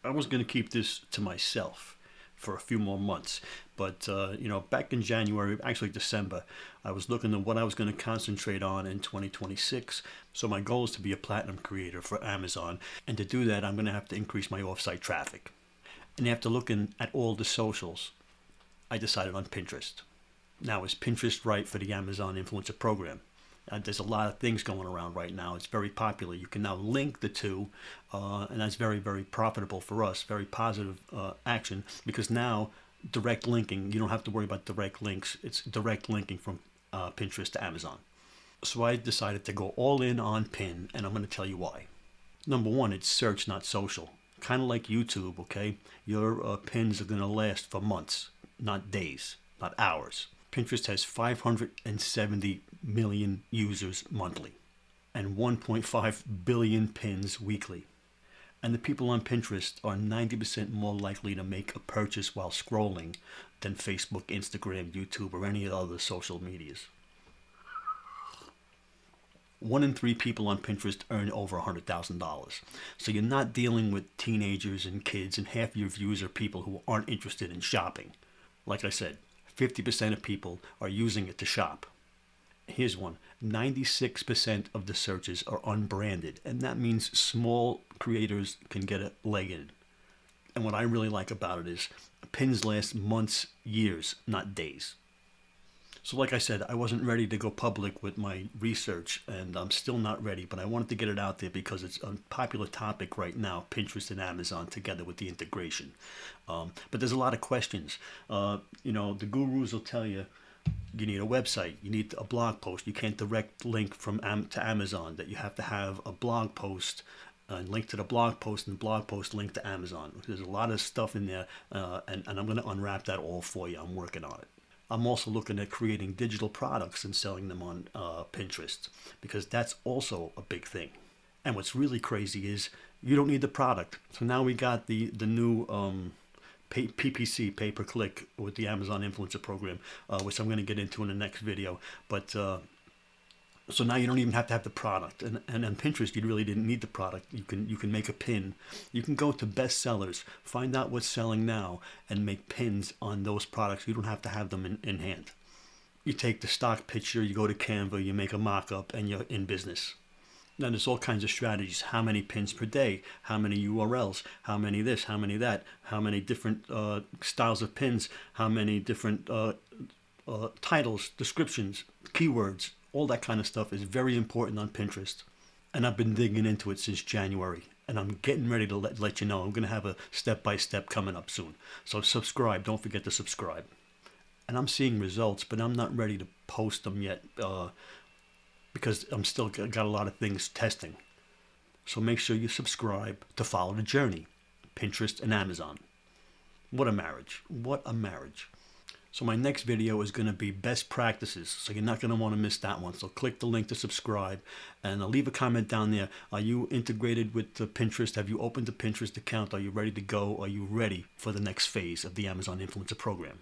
I was going to keep this to myself for a few more months. But, back in January, actually December, I was looking at what I was going to concentrate on in 2026. So my goal is to be a platinum creator for Amazon. And to do that, I'm going to have to increase my offsite traffic. And after looking at all the socials, I decided on Pinterest. Now, is Pinterest right for the Amazon Influencer Program? There's a lot of things going around right now. It's very popular. You can now link the two, and that's very, very profitable for us. Very positive action, because now direct linking, you don't have to worry about direct links. It's direct linking from Pinterest to Amazon. So I decided to go all in on Pin, and I'm going to tell you why. Number one, it's search, not social. Kind of like YouTube, okay? Your pins are going to last for months, not days, not hours. Pinterest has 570 million users monthly and 1.5 billion pins weekly. And the people on Pinterest are 90% more likely to make a purchase while scrolling than Facebook, Instagram, YouTube, or any other social medias. 1 in 3 people on Pinterest earn over $100,000. So you're not dealing with teenagers and kids, and half your views are people who aren't interested in shopping. Like I said, 50% of people are using it to shop. Here's one. 96% of the searches are unbranded, and that means small creators can get a leg in. And what I really like about it is pins last months, years, not days. So like I said, I wasn't ready to go public with my research, and I'm still not ready, but I wanted to get it out there because it's a popular topic right now, Pinterest and Amazon together with the integration. But there's a lot of questions. The gurus will tell you, you need a website, you need a blog post. You can't direct link to Amazon, that you have to have a blog post and link to the blog post, and the blog post link to Amazon. There's a lot of stuff in there, and I'm going to unwrap that all for you. I'm working on it. I'm also looking at creating digital products and selling them on Pinterest, because that's also a big thing. And what's really crazy is you don't need the product. So now we got the new PPC, pay-per-click, with the Amazon Influencer Program, which I'm going to get into in the next video. But so now you don't even have to have the product. And on Pinterest, you really didn't need the product. You can make a pin. You can go to best sellers, find out what's selling now, and make pins on those products. You don't have to have them in hand. You take the stock picture, you go to Canva, you make a mock-up, and you're in business. Now there's all kinds of strategies. How many pins per day? How many URLs? How many this? How many that? How many different styles of pins? How many different titles, descriptions, keywords? All that kind of stuff is very important on Pinterest. And I've been digging into it since January. And I'm getting ready to let you know. I'm going to have a step-by-step coming up soon. So subscribe. Don't forget to subscribe. And I'm seeing results, but I'm not ready to post them yet because I'm still got a lot of things testing. So make sure you subscribe to follow the journey. Pinterest and Amazon. What a marriage. What a marriage. So my next video is going to be best practices. So you're not going to want to miss that one. So click the link to subscribe, and leave a comment down there. Are you integrated with Pinterest? Have you opened a Pinterest account? Are you ready to go? Are you ready for the next phase of the Amazon Influencer Program?